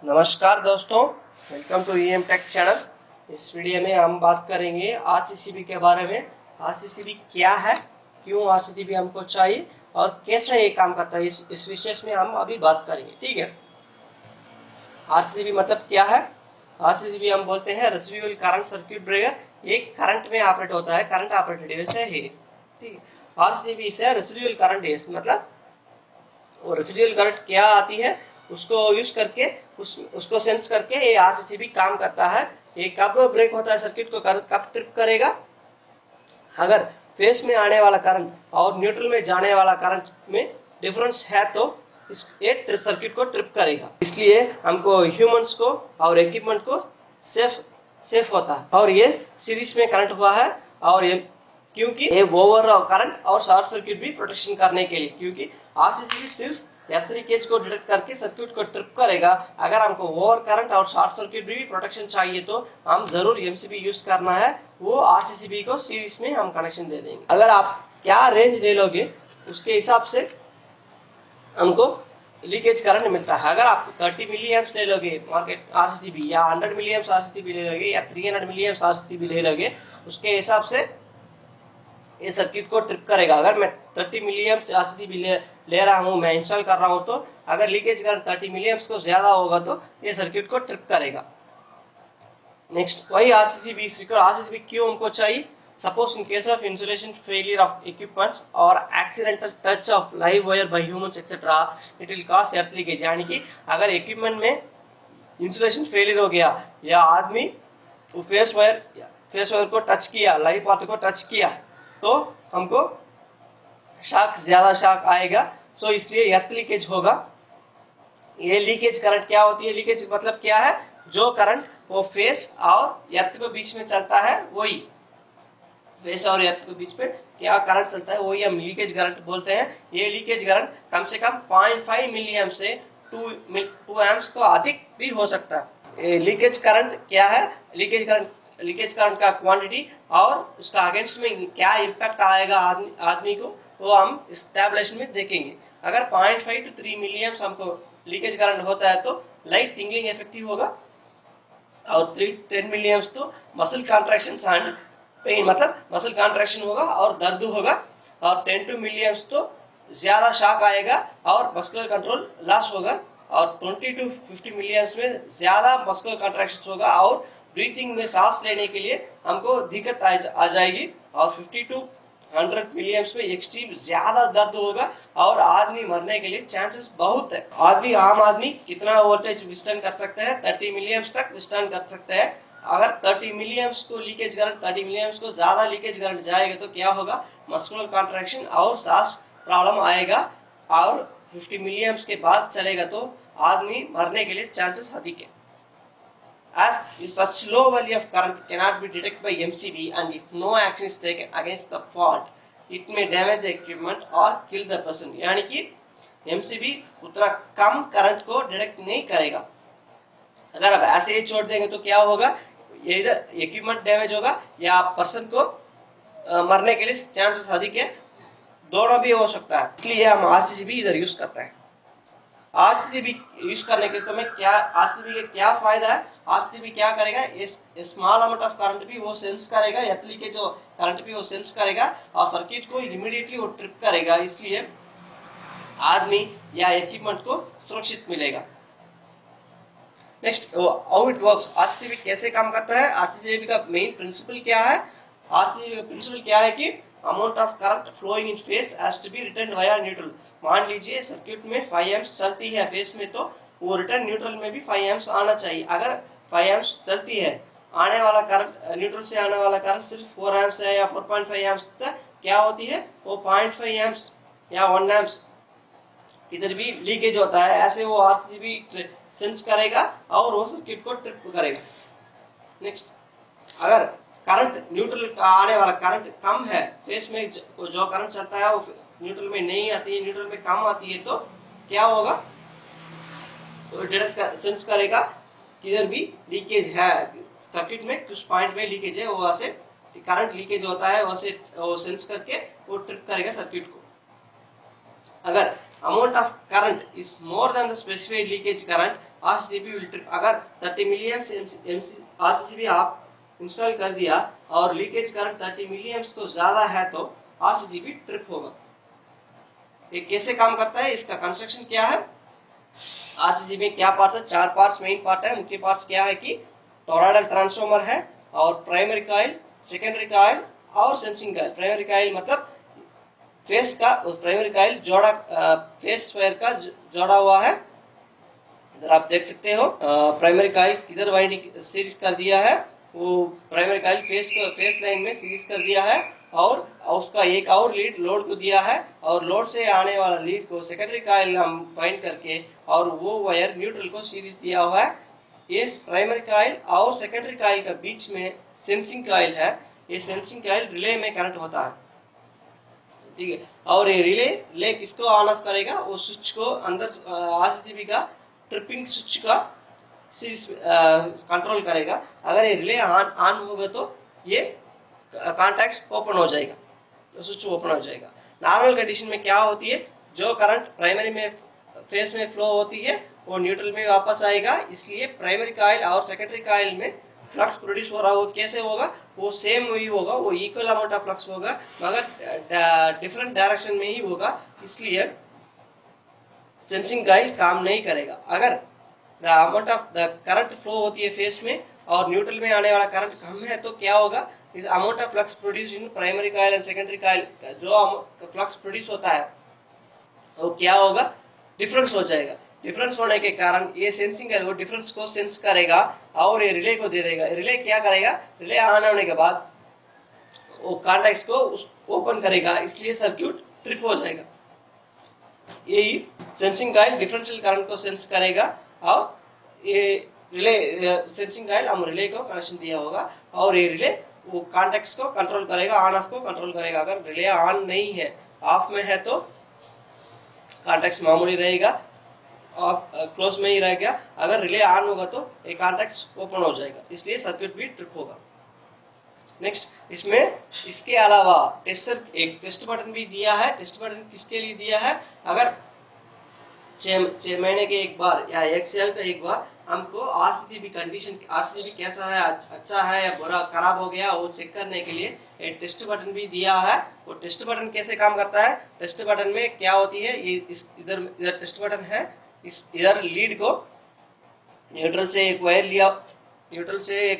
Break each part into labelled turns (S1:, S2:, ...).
S1: नमस्कार दोस्तों, welcome to EM tech channel. इस वीडियो में हम बात करेंगे आरसीसीबी के बारे में। आरसीसीबी क्या है, क्यों आरसीसीबी हमको चाहिए और कैसे ये काम करता है, इस विशेष में हम अभी बात करेंगे। ठीक है, आरसीसीबी मतलब क्या है? आरसीसीबी हम बोलते हैं रेसिडुअल करंट सर्किट ब्रेकर। एक करंट में ऑपरेट होता है, करंट ऑपरेटेड डिवाइस है। ठीक है, आरसीसीबी से रेसिडुअल करंट डिवाइस मतलब वो रेसिडुअल करंट क्या आती है उसको यूज करके उसको सेंस करके ये आरसीसीबी काम करता है। ये कब ब्रेक होता है सर्किट को, कब ट्रिप करेगा? अगर फेस में आने वाला करंट और न्यूट्रल में जाने वाला करंट में डिफरेंस है तो ये ट्रिप सर्किट को ट्रिप करेगा। इसलिए हमको ह्यूमंस को और इक्विपमेंट को सेफ होता है। और ये सीरीज में करंट हुआ है और ये क्योंकि ये ओवर करंट और शॉर्ट सर्किट भी प्रोटेक्शन करने के लिए, क्योंकि आरसीसीबी सिर्फ एर्थ लीकेज को डिटेक्ट करके सर्किट को ट्रिप करेगा। अगर हमको ओवर करंट और शॉर्ट सर्किट भी प्रोटेक्शन चाहिए तो हम जरूर एमसीबी यूज करना है। वो आरसीसीबी को सीरीज में हम कनेक्शन दे देंगे। अगर आप क्या रेंज ले लोगे उसके हिसाब से हमको लीकेज करंट मिलता है। अगर आप 30 मिली एम्प्स ले लोगे मार्केट आरसीसीबी, या 100 मिली एम्प्स आरसीसीबी ले लोगे, या 300 मिली एम्प्स आरसीसीबी ले लोगे, उसके हिसाब से ये सर्किट को ट्रिप करेगा। अगर मैं 30 मिली एम्प्स आरसीसीबी ले रहा हूँ, मैं इंस्टॉल कर रहा हूँ, तो अगर लीकेज करंट 30 मिली एम्प्स को ज्यादा होगा तो ये सर्किट को ट्रिप करेगा। नेक्स्ट, वही आरसीसीबी आरसीसीबी क्यों हमको चाहिए? Suppose in case of insulation failure of equipments और accidental touch of live wire by humans etcetera, it will cause earth leakage. यानी कि अगर इक्विपमेंट में इंसुलेशन फेलियर हो गया या आदमी फेस वायर को टच किया, लाइव पार्ट को टच किया, तो हमको ज्यादा शॉक आएगा। सो इसलिए एर्थ लीकेज होगा। ये लीकेज करंट क्या होती है? लीकेज मतलब क्या है? जो करंट वो फेस और एर्थ के बीच में चलता है, वही फेस और एर्थ के बीच में क्या करंट चलता है वही हम लीकेज करंट बोलते हैं। ये लीकेज करंट कम से कम 0.5 मिली एम्प से 2 एम्प्स को अधिक भी हो सकता है। ये लीकेज करंट क्या है? लीकेज करंट का क्वांटिटी और उसका अगेंस्ट में क्या इम्पैक्ट आएगा आदमी को, वो हम इस टैबलेशन में देखेंगे। अगर 0.5 to 3 मिली एम्प्स हमको लीकेज करंट होता है तो लाइट टिंगलिंग इफेक्टिव होगा, और 10 मिली एम्प्स तो मसल कॉन्ट्रैक्शन एंड पेन, मतलब मसल कॉन्ट्रैक्शन होगा और दर्द होगा, और 10 to मिली एम्प्स तो ज्यादा शॉक आएगा और मस्कुलर कंट्रोल लॉस होगा, और 20 to 50 मिली एम्प्स में ज्यादा मस्कुलर कॉन्ट्रैक्शन होगा और ब्रीथिंग में सांस लेने के लिए हमको दिक्कत आ जाएगी, और 50 to 100 मिली एम्प्स में एक्सट्रीम ज्यादा दर्द होगा और आदमी मरने के लिए चांसेस बहुत है। आम आदमी कितना वोल्टेज विस्टर्न कर सकता है? 30 मिली एम्प्स तक विस्टर्न कर सकता है। अगर 30 मिली एम्प्स को लीकेज करंट 30 मिली एम्प्स को ज्यादा लीकेज करंट जाएगा तो क्या होगा? मस्कुलर कॉन्ट्रैक्शन और सांस प्रॉब्लम आएगा, और 50 मिली एम्प्स के बाद चलेगा तो आदमी मरने के लिए चांसेस अधिक है। As such low value of current cannot be detected by MCB, and if no action is taken against the fault, it may damage the equipment or kill the person. यानी कि MCB उतना कम current को detect नहीं करेगा। अगर आप ऐसे ही छोड़ देंगे तो क्या होगा? ये इधर इक्विपमेंट डैमेज होगा या पर्सन को मरने के लिए चांसेस अधिक है, दोनों भी हो सकता है। इसलिए हम आरसीसीबी इधर यूज करते हैं। आरसीसीबी यूज करने के तो क्या आरसीसीबी का क्या फायदा है? आरसीसीबी क्या करेगा? इस स्मॉल अमाउंट ऑफ करंट भी वो सेंस करेगा, एर्थ लीकेज करंट भी वो सेंस करेगा और सर्किट को इमीडिएटली वो ट्रिप करेगा। इसलिए आदमी या इक्विपमेंट को सुरक्षित मिलेगा। Next, how it works. RCCB कैसे काम करता है? आरसीसीबी का मेन प्रिंसिपल क्या है? आरसीसीबी का प्रिंसिपल क्या है कि amount of current flowing in phase has to be return via neutral. मान लीजिए सर्किट में 5 एम्प्स चलती है फेस में, तो वो रिटर्न न्यूट्रल में भी 5 एम्प्स आना चाहिए। अगर 5 एम्प्स चलती है, आने वाला करंट न्यूट्रल से आने वाला करंट सिर्फ 4 एम्प्स है या 4.5 एम्प्स तक, क्या होती है वो 0.5 एम्प्स या 1 एम्प्स इधर भी लीकेज होता है। ऐसे वो आरसीसीबी सेंस करेगा और वो सर्किट को ट्रिप करेगा। नेक्स्ट, अगर करंट न्यूट्रल का आने वाला करंट कम है, फेस में जो करंट चलता है वो न्यूट्रल में नहीं आती है, न्यूट्रल में कम आती है, तो क्या होगा? तो डिटेक्ट सेंस करेगा किधर भी लीकेज है, सर्किट में कुछ पॉइंट में लीकेज है, वो ऐसे करंट लीकेज होता है, वो सेंस करके वो ट्रिप करेगा सर्किट को। अगर amount of current is more than the specified leakage current, RCCB will trip. अगर 30 मिलीएम्प्स RCCB आप इंस्टॉल कर दिया और लीकेज करंट 30 मिलीएम्प्स को ज़्यादा है तो RCCB ट्रिप होगा। ये कैसे काम करता है, इसका कंस्ट्रक्शन क्या है, RCCB में क्या पार्ट्स है, 4 पार्ट्स मेन पार्ट है। मुख्य पार्ट्स क्या है कि टोरॉइडल ट्रांसफार्मर है और प्राइमरी कॉइल, सेकेंडरी कॉइल और सेंसिंग कॉइल। प्राइमरी कॉइल मतलब फेस का, प्राइमरी कॉइल जोड़ा फेस वायर का जोड़ा हुआ है। इधर आप देख सकते हो प्राइमरी कॉइल किधर वाइंडिंग सीरीज कर दिया है, वो प्राइमरी कॉइल फेस लाइन में सीरीज कर दिया है और उसका एक और लीड लोड को दिया है और लोड से आने वाला लीड को सेकेंडरी कॉइल हम पॉइंट करके और वो वायर न्यूट्रल को सीरीज दिया हुआ है। ये प्राइमरी कॉइल और सेकेंडरी कॉइल का बीच में सेंसिंग कॉइल है। ये सेंसिंग कॉइल रिले में कनेक्ट होता है, ठीक है। और ये रिले किसको ऑन ऑफ करेगा, वो स्विच को अंदर RCCB का ट्रिपिंग स्विच का सीरीज कंट्रोल करेगा। अगर ये रिले ऑन होगा तो ये कॉन्टैक्ट्स ओपन हो जाएगा, तो स्विच ओपन हो जाएगा। नॉर्मल कंडीशन में क्या होती है, जो करंट प्राइमरी में फेस में फ्लो होती है वो न्यूट्रल में वापस आएगा। इसलिए प्राइमरी कॉइल और सेकेंडरी कॉइल में फ्लक्स प्रोड्यूस हो रहा है वो कैसे होगा, वो सेम ही होगा, वो इक्वल अमाउंट ऑफ फ्लक्स होगा मगर डिफरेंट डायरेक्शन में ही होगा। इसलिए सेंसिंग कॉइल काम नहीं करेगा। अगर the amount of the current flow होती है फेस में और न्यूट्रल में आने वाला करंट कम है तो क्या होगा, इस amount of flux produce in primary coil and secondary coil, जो फ्लक्स प्रोड्यूस होता है वो क्या होगा, डिफरेंस हो जाएगा। डिफरेंस होने के कारण ये सेंसिंग कॉइल वो डिफरेंस को सेंस करेगा और ये रिले को दे देगा। रिले क्या करेगा, रिले ऑन होने के बाद वो कॉन्टैक्ट्स को ओपन करेगा, इसलिए सर्किट ट्रिप हो जाएगा। यही सेंसिंग कॉइल डिफरेंशियल करंट को सेंस करेगा और ये रिले सेंसिंग कॉइल हम रिले को कनेक्शन दिया होगा और ये रिले वो कॉन्टैक्ट्स को कंट्रोल करेगा, ऑन ऑफ को कंट्रोल करेगा। अगर रिले ऑन नहीं है, ऑफ में है तो कॉन्टैक्ट्स मामूली रहेगा, ऑफ क्लोज में ही रहेगा। अगर रिले ऑन होगा तो ये कॉन्टैक्ट्स ओपन हो जाएगा, इसलिए सर्किट भी ट्रिप होगा। नेक्स्ट, इसमें इसके अलावा एक टेस्ट बटन भी दिया है। टेस्ट बटन किसके लिए दिया है, अगर 6 महीने के एक बार या 1 साल का एक बार हमको RCCB कंडीशन, RCCB कैसा है, अच्छा है या बुरा खराब हो गया, वो चेक करने के लिए एक टेस्ट बटन भी दिया है। वो टेस्ट बटन कैसे काम करता है, टेस्ट बटन में क्या होती है, ये इधर टेस्ट बटन है, इधर लीड को न्यूट्रल से एक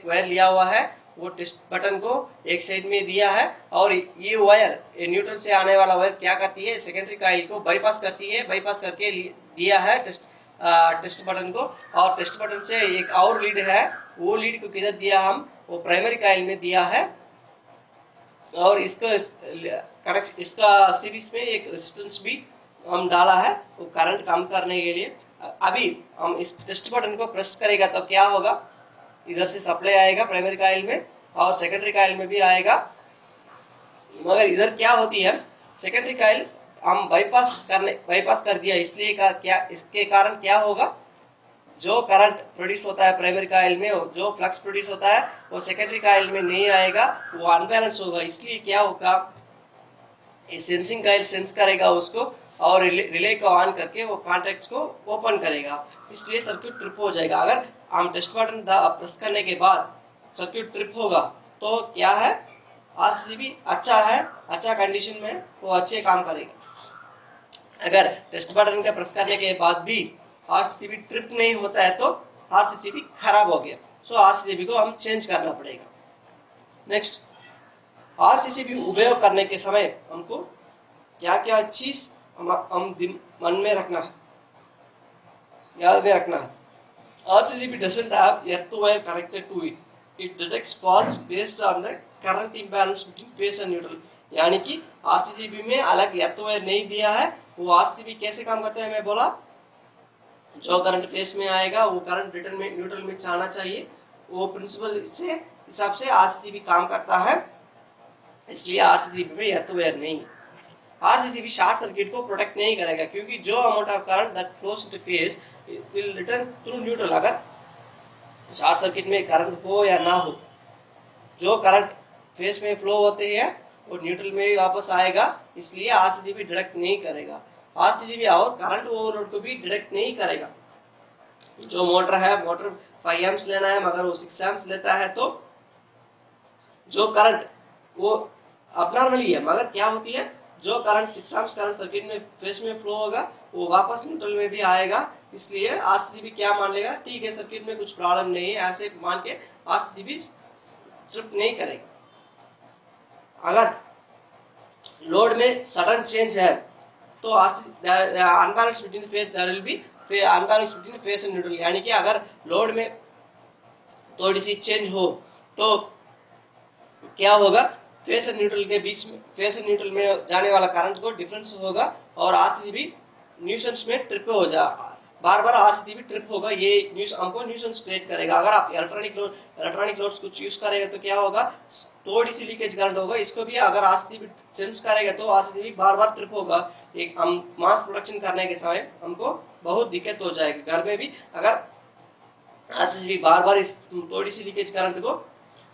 S1: वायर लिया हुआ है। वो टेस्ट बटन को एक साइड में दिया है और ये वायर न्यूट्रल से आने वाला वायर क्या करती है, सेकेंडरी कॉइल को बाईपास करती है, बाईपास करके दिया है टेस्ट बटन को। और टेस्ट बटन से एक और लीड है, वो लीड को किधर दिया हम, वो प्राइमरी कॉइल में दिया है और इसका सीरीज में एक रेजिस्टेंस भी हम डाला है वो करंट कम करने के लिए। अभी हम इस टेस्ट बटन को प्रेस करेगा तो क्या होगा, इधर से सप्लाई आएगा प्राइमरी कॉइल में और सेकेंडरी कॉइल में भी आएगा। मगर इधर क्या होती है, सेकेंडरी कॉइल हम बाईपास कर दिया, इसलिए इसके कारण क्या होगा, जो करंट प्रोड्यूस होता है प्राइमरी कॉइल में, जो फ्लक्स प्रोड्यूस होता है वो सेकेंडरी कॉइल में नहीं आएगा, वो अनबैलेंस होगा। इसलिए क्या होगा, सेंसिंग कॉइल सेंस करेगा उसको और रिले को ऑन करके वो कॉन्टैक्ट्स को ओपन करेगा, इसलिए सर्किट ट्रिप हो जाएगा। अगर हम टेस्ट बटन प्रेस करने के बाद सर्किट ट्रिप होगा तो क्या है, RCCB अच्छा है, अच्छा कंडीशन में वो अच्छे काम करेगा। अगर टेस्ट बटन का प्रेस करने के बाद भी RCCB ट्रिप नहीं होता है तो RCCB खराब हो गया, सो RCCB को हम चेंज करना पड़ेगा। नेक्स्ट, RCCB उपयोग करने के समय हमको क्या क्या चीज हम मन में रखना है, याद में रखना है। RCCB doesn't have earth wire connected to it. It detects faults based on the current imbalance between phase and neutral. यानी कि RCCB में अलग earth wire नहीं दिया है। वो RCCB कैसे काम करता है, मैं बोला, जो करंट फेस में आएगा वो करंट रिटर्न में न्यूट्रल में जाना चाहिए, वो प्रिंसिपल से हिसाब से RCCB काम करता है, इसलिए RCCB में earth wire नहीं। RCCB शॉर्ट सर्किट को प्रोटेक्ट नहीं करेगा क्योंकि जो amount of current that flows into face will return through neutral. अगर शॉर्ट सर्किट में करंट हो या ना हो, जो करंट फेस में फ्लो होते हैं वो न्यूट्रल में ही वापस आएगा, इसलिए RCCB डिटेक्ट नहीं करेगा। आरसीसीबी और करंट ओवरलोड को भी डिटेक्ट नहीं करेगा। जो मोटर है, मोटर 5 एम्प्स लेना है मगर वो 6 एम्प्स लेता है, तो जो करंट वो अपनॉर्मली है, मगर क्या होती है, जो करंट 6 एम्प्स करंट सर्किट में फेस में फ्लो होगा वो वापस न्यूट्रल में भी आएगा। इसलिए आरसीसीबी क्या मान लेगा, ठीक है सर्किट में कुछ प्रॉब्लम नहीं है, ऐसे मान के आरसीसीबी ट्रिप नहीं करेगा। अगर लोड में सडन चेंज है तो unbalance between phase, there will be unbalance between phase and neutral, यानी कि अगर लोड में थोड़ी सी चेंज हो तो क्या होगा, फेस और न्यूट्रल के बीच में, फेस और न्यूट्रल में जाने वाला करंट को डिफरेंस होगा और आरसीसीबी न्यूसेंस में ट्रिप हो जा, बार बार आरसीसीबी ट्रिप होगा, ये हमको न्यूसेंस क्रिएट करेगा। अगर आप इलेक्ट्रॉनिक लोड्स कुछ यूज करेंगे तो क्या होगा, थोड़ी सी लीकेज करंट होगा, इसको भी अगर आरसीसीबी सेंस करेगा तो आरसीसीबी बार बार ट्रिप होगा। एक हम मास प्रोडक्शन करने के समय हमको बहुत दिक्कत हो जाएगी। घर में भी अगर आरसीसीबी बार बार इस थोड़ी सी लीकेज करंट को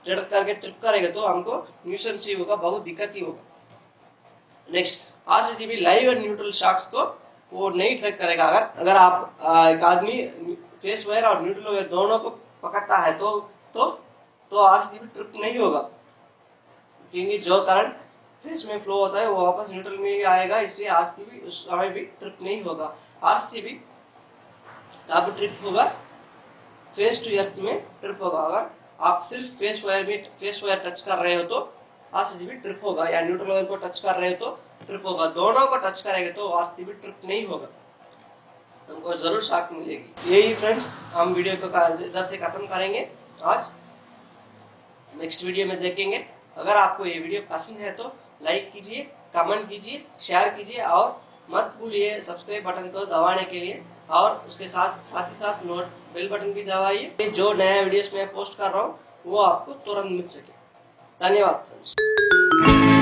S1: डिटेक्ट करके ट्रिप करेगा तो हमको न्यूसेंस ही होगा, बहुत दिक्कत ही होगा। Next, RCCB live and neutral shocks को वो नहीं ट्रैक करेगा। अगर आप एक आदमी फेस वायर और न्यूट्रल वायर दोनों को पकड़ता है तो आरसीसीबी ट्रिप नहीं होगा, क्योंकि जो करंट फेस में फ्लो होता है वो वापस न्यूट्रल में ही आएगा, इसलिए आरसीसीबी उस समय भी ट्रिप नहीं होगा। आरसीसीबी कब ट्रिप होगा, फेस टू एर्थ में ट्रिप होगा। अगर आप सिर्फ फेस वायर टच कर रहे हो तो आरसीसीबी ट्रिप होगा, या न्यूट्रल वायर को टच कर रहे हो तो ट्रिप होगा। दोनों को टच करेंगे तो आरसीसीबी ट्रिप नहीं होगा, हमको जरूर शॉक मिलेगी। यही फ्रेंड्स, हम वीडियो को इधर से खत्म करेंगे आज, नेक्स्ट वीडियो में देखेंगे। अगर आपको ये वीडियो पसंद है तो लाइक कीजिए, कमेंट कीजिए, शेयर कीजिए और मत भूलिए सब्सक्राइब बटन को दबाने के लिए, और उसके साथ ही साथ बेल बटन भी दबाइए, जो नया वीडियोस मैं पोस्ट कर रहा हूँ वो आपको तुरंत मिल सके। धन्यवाद फ्रेंड्स।